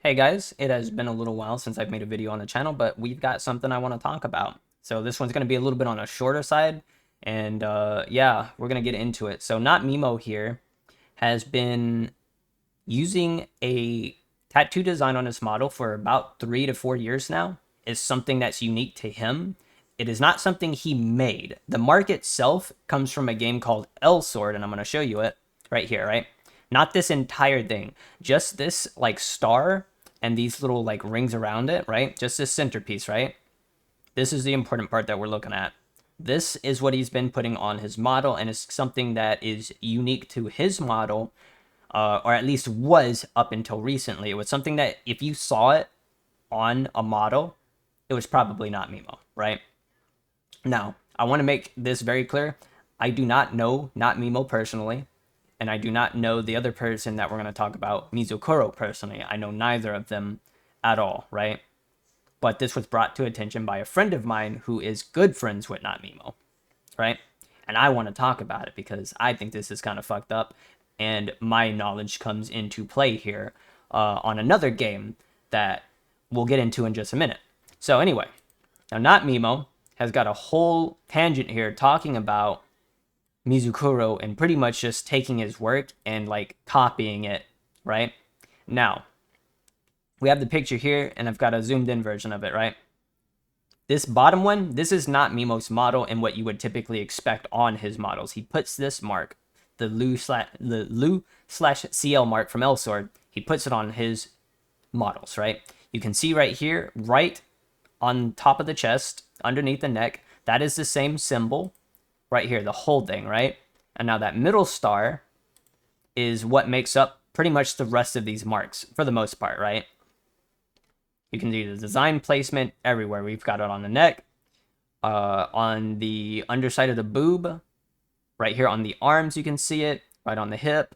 Hey guys, it has been a little while since I've made a video on the channel, but we've got something I want to talk about. So this one's going to be a little bit on a shorter side, and yeah, we're going to get into it. So Not Mimo here has been using a tattoo design on his model for about 3 to 4 years now. Is something that's unique to him. It is not something he made. The mark itself comes from a game called L Sword, and I'm going to show you it right here, right? Not this entire thing, just this like star and these little like rings around it, right? Just this centerpiece, right? This is the important part that we're looking at. This is what he's been putting on his model, and it's something that is unique to his model, or at least was up until recently. It was something that if you saw it on a model, it was probably not Mimo, right? Now, I want to make this very clear. I do not know Not Mimo personally, and I do not know the other person that we're going to talk about, Mizukuro, personally. I know neither of them at all, right? But this was brought to attention by a friend of mine who is good friends with Not Mimo, right? And I want to talk about it because I think this is kind of fucked up, and my knowledge comes into play here on another game that we'll get into in just a minute. So anyway, now Not Mimo has got a whole tangent here talking about Mizukuro and pretty much just taking his work and like copying it, right? Now, we have the picture here and I've got a zoomed in version of it, right? This bottom one, this is not Mimo's model and what you would typically expect on his models. He puts this mark, the Lu slash CL mark from L Sword, he puts it on his models, right? You can see right here, right on top of the chest, underneath the neck, that is the same symbol right here, the whole thing, right? And now that middle star is what makes up pretty much the rest of these marks for the most part, right? You can see the design placement everywhere. We've got it on the neck, on the underside of the boob, right here on the arms, you can see it, right on the hip,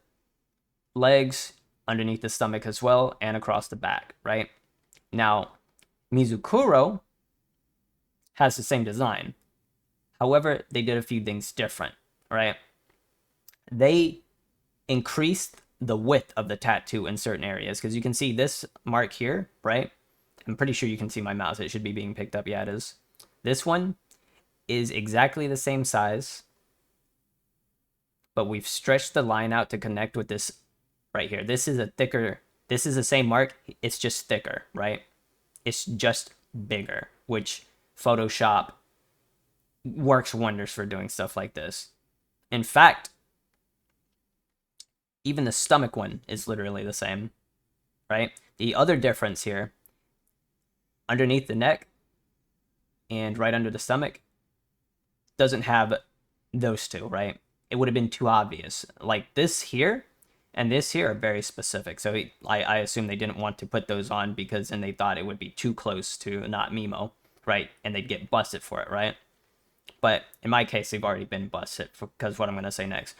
legs, underneath the stomach as well, and across the back, right? Now, Mizukuro has the same design. However, they did a few things different, right? They increased the width of the tattoo in certain areas because you can see this mark here, right? I'm pretty sure you can see my mouse. It should be being picked up. Yeah, it is. This one is exactly the same size, but we've stretched the line out to connect with this right here. This is the same mark. It's just thicker, right? It's just bigger, which Photoshop works wonders for doing stuff like this. In fact, even the stomach one is literally the same, right? The other difference here, underneath the neck and right under the stomach, doesn't have those two, right? It would have been too obvious. Like this here and this here are very specific. So I assume they didn't want to put those on because then they thought it would be too close to Not Mimo, right? And they'd get busted for it, right? But in my case, they've already been busted because what I'm going to say next.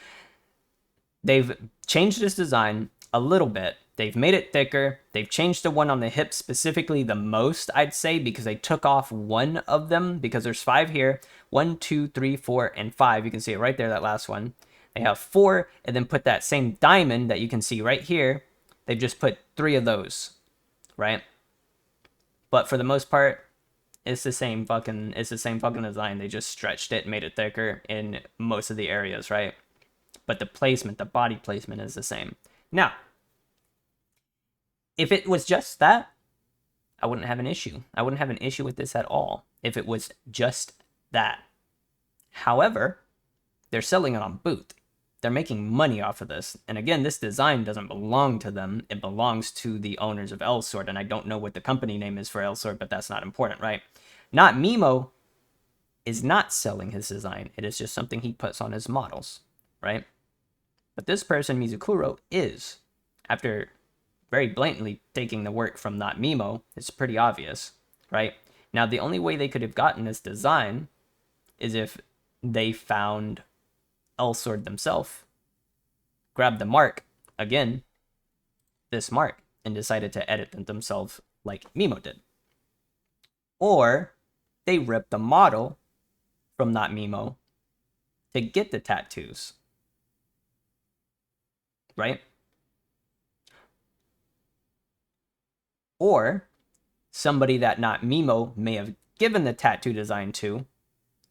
They've changed this design a little bit. They've made it thicker. They've changed the one on the hip specifically the most, I'd say, because they took off one of them because there's 5 here. 1, 2, 3, 4, and 5. You can see it right there, that last one. They have 4, and then put that same diamond that you can see right here. They've just put 3 of those, right? But for the most part, it's the same fucking design. They just stretched it, made it thicker in most of the areas, right? But the placement, the body placement is the same. Now, if it was just that, I wouldn't have an issue. I wouldn't have an issue with this at all if it was just that. However, they're selling it on Boot. They're making money off of this. And again, this design doesn't belong to them. It belongs to the owners of L Sword. And I don't know what the company name is for L Sword, but that's not important, right? Not Mimo is not selling his design. It is just something he puts on his models, right? But this person, Mizukuro, is. After very blatantly taking the work from Not Mimo, it's pretty obvious, right? Now, the only way they could have gotten this design is if they found L Sword themselves, grabbed the mark, again, this mark, and decided to edit them themselves like Mimo did. Or they ripped the model from Not Mimo to get the tattoos, right? or somebody that not Mimo may have given the tattoo design to,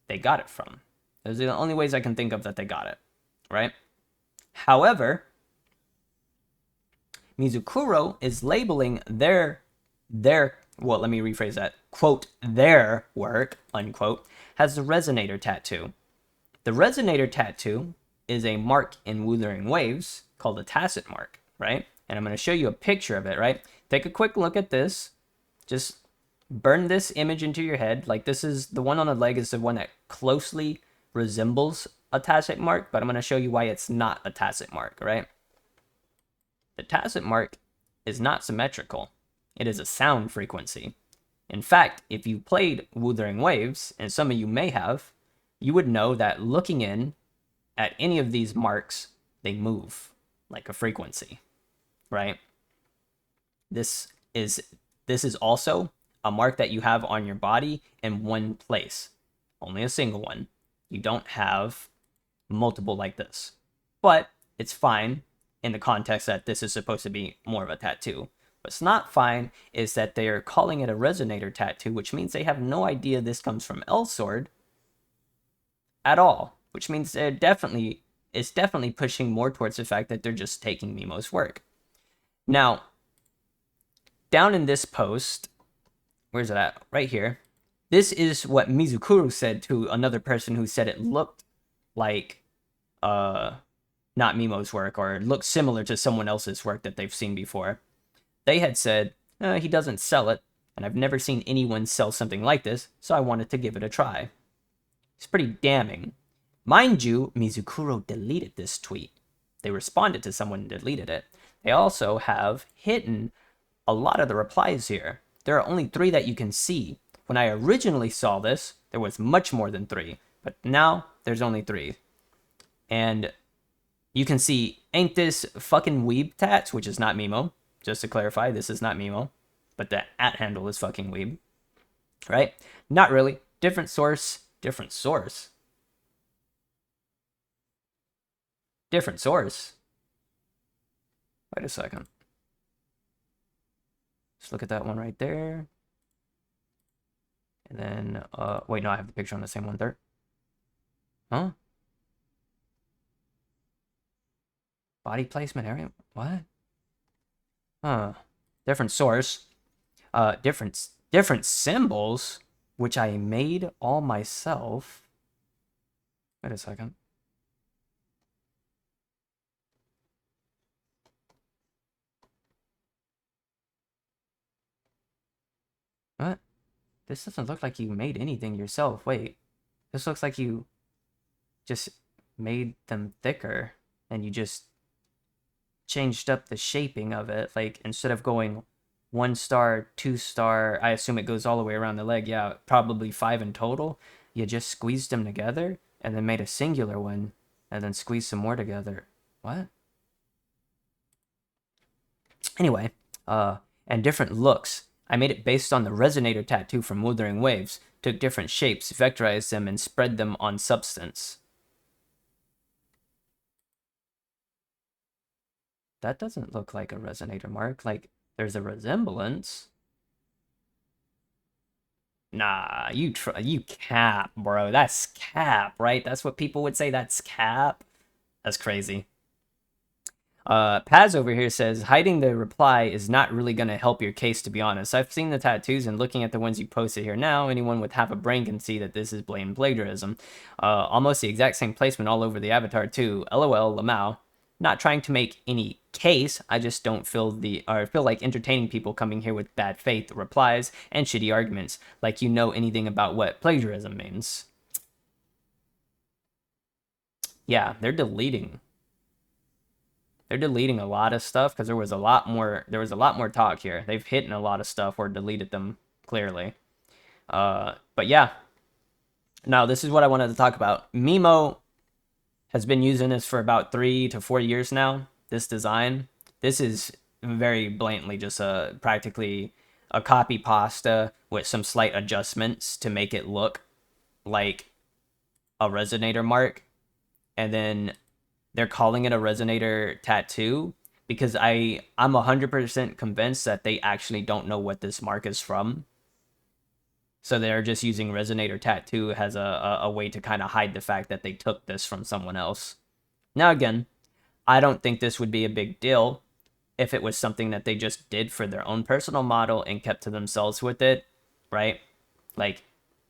they got it from. Those are the only ways I can think of that they got it, right? However, Mizukuro is labeling their well, let me rephrase that, quote, their work, unquote, has the resonator tattoo. The resonator tattoo is a mark in Wuthering Waves called a tacit mark, right? And I'm going to show you a picture of it, right? Take a quick look at this. Just burn this image into your head. Like, this is the one on the leg is the one that closely resembles a tacit mark, but I'm going to show you why it's not a tacit mark, right? The tacit mark is not symmetrical. It is a sound frequency. In fact, if you played Wuthering Waves, and some of you may have, you would know that looking in at any of these marks, they move like a frequency, right? This is also a mark that you have on your body in one place, only a single one. You don't have multiple like this, but it's fine in the context that this is supposed to be more of a tattoo. What's not fine is that they are calling it a resonator tattoo, which means they have no idea this comes from Elsword at all, which means it's definitely pushing more towards the fact that they're just taking Mimo's work. Now, down in this post, where's it at? Right here. This is what Mizukuro said to another person who said it looked like not Mimo's work, or it looked similar to someone else's work that they've seen before. They had said, he doesn't sell it, and I've never seen anyone sell something like this, so I wanted to give it a try. It's pretty damning. Mind you, Mizukuro deleted this tweet. They responded to someone and deleted it. They also have hidden a lot of the replies here. There are only 3 that you can see. When I originally saw this, there was much more than 3, but now there's only 3. And you can see, ain't this fucking weeb tats, which is not Mimo. Just to clarify, this is not Mimo, but the @ handle is fucking weeb, right? Not really. Different source. Different source. Different source. Wait a second. Let's look at that one right there. And then, wait, no, I have the picture on the same one there. Huh? Body placement area? What? Huh. Different source. Different symbols, which I made all myself. Wait a second. What? This doesn't look like you made anything yourself. Wait. This looks like you just made them thicker and you just changed up the shaping of it. Like, instead of going 1 star, 2 star, I assume it goes all the way around the leg. Yeah, probably 5 in total. You just squeezed them together and then made a singular one and then squeezed some more together. What? Anyway, and different looks. I made it based on the resonator tattoo from Wuthering Waves. Took different shapes, vectorized them, and spread them on substance. That doesn't look like a resonator mark. Like, there's a resemblance. Nah, you cap, bro. That's cap, right? That's what people would say. That's cap. That's crazy. Paz over here says, hiding the reply is not really going to help your case, to be honest. I've seen the tattoos, and looking at the ones you posted here now, anyone with half a brain can see that this is blatant plagiarism. Almost the exact same placement all over the avatar, too. LOL, Lamau. Not trying to make any case, I just don't feel like entertaining people coming here with bad faith replies and shitty arguments, like you know anything about what plagiarism means. Yeah, they're deleting a lot of stuff because there was a lot more talk here. They've hidden a lot of stuff or deleted them clearly. But yeah. Now, this is what I wanted to talk about. Mimo has been using this for about 3 to 4 years now. This design. This is very blatantly just practically a copy pasta with some slight adjustments to make it look like a resonator mark. And then they're calling it a resonator tattoo, because I'm 100% convinced that they actually don't know what this mark is from. So they're just using Resonator Tattoo as a way to kind of hide the fact that they took this from someone else. Now, again, I don't think this would be a big deal if it was something that they just did for their own personal model and kept to themselves with it, right? Like,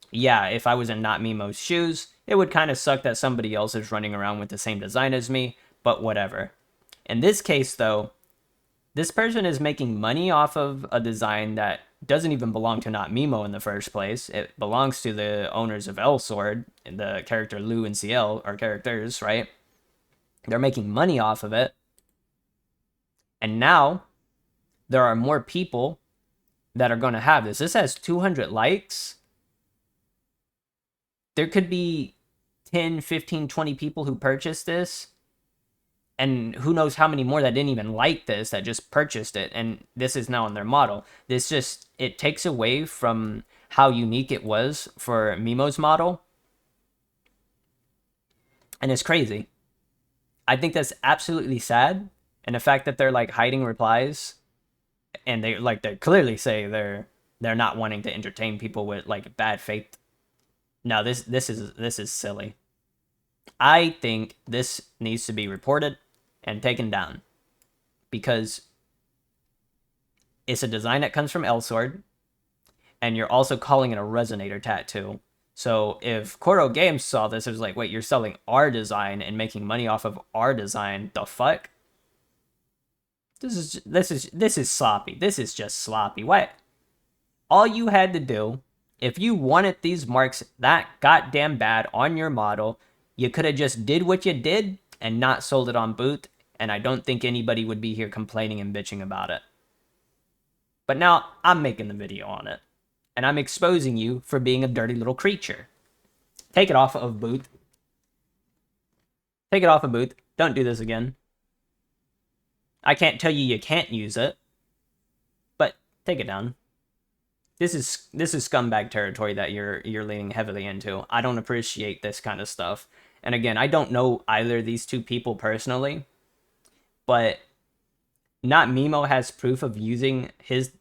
yeah, if I was in Not Memo's shoes, it would kind of suck that somebody else is running around with the same design as me, but whatever. In this case, though, this person is making money off of a design that doesn't even belong to Not Memo in the first place. It belongs to the owners of L Sword, the character Lou and CL are characters, right? They're making money off of it. And now there are more people that are going to have this. This has 200 likes. There could be 10, 15, 20 people who purchased this. And who knows how many more that didn't even like this, that just purchased it. And this is now on their model. It takes away from how unique it was for Memo's model. And it's crazy. I think that's absolutely sad. And the fact that they're like hiding replies, and they clearly say they're not wanting to entertain people with like bad faith. No, this is silly. I think this needs to be reported and taken down, because it's a design that comes from L-Sword, and you're also calling it a Resonator Tattoo. So if Koro Games saw this, it was like, wait, you're selling our design and making money off of our design. The fuck? This is sloppy. This is just sloppy. What? All you had to do, if you wanted these marks that goddamn bad on your model, you could have just did what you did and not sold it on Booth, and I don't think anybody would be here complaining and bitching about it. But now I'm making the video on it, and I'm exposing you for being a dirty little creature. Take it off of Booth. Take it off of Booth. Don't do this again. I can't tell you can't use it, but take it down. This is scumbag territory that you're leaning heavily into. I don't appreciate this kind of stuff. And again, I don't know either of these two people personally, but Not Memo has proof of using his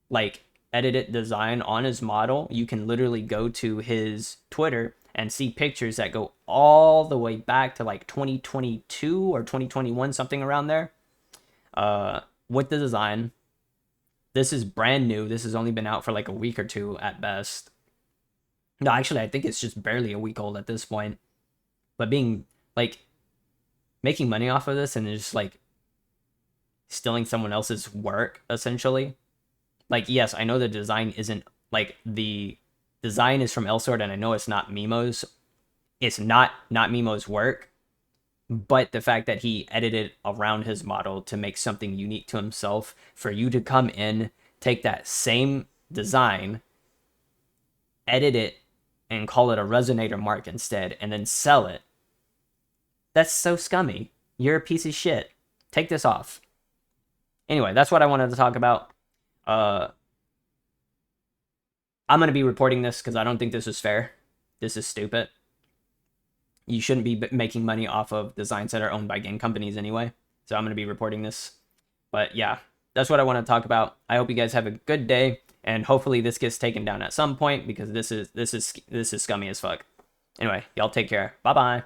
like edited design on his model. You can literally go to his Twitter and see pictures that go all the way back to like 2022 or 2021, something around there, with the design. This is brand new. This has only been out for like a week or two at best. No, actually, I think it's just barely a week old at this point. But being like making money off of this and just like stealing someone else's work, essentially. Like, yes, I know the design isn't like the design is from L-Sword, and I know it's not Memo's. It's not Memo's work. But the fact that he edited around his model to make something unique to himself, for you to come in, take that same design, edit it, and call it a Resonator mark instead, and then sell it. That's so scummy. You're a piece of shit. Take this off. Anyway, that's what I wanted to talk about. I'm going to be reporting this because I don't think this is fair. This is stupid. You shouldn't be making money off of designs that are owned by game companies anyway. So I'm going to be reporting this. But yeah, that's what I want to talk about. I hope you guys have a good day, and hopefully this gets taken down at some point, because this is scummy as fuck. Anyway, y'all take care. Bye-bye.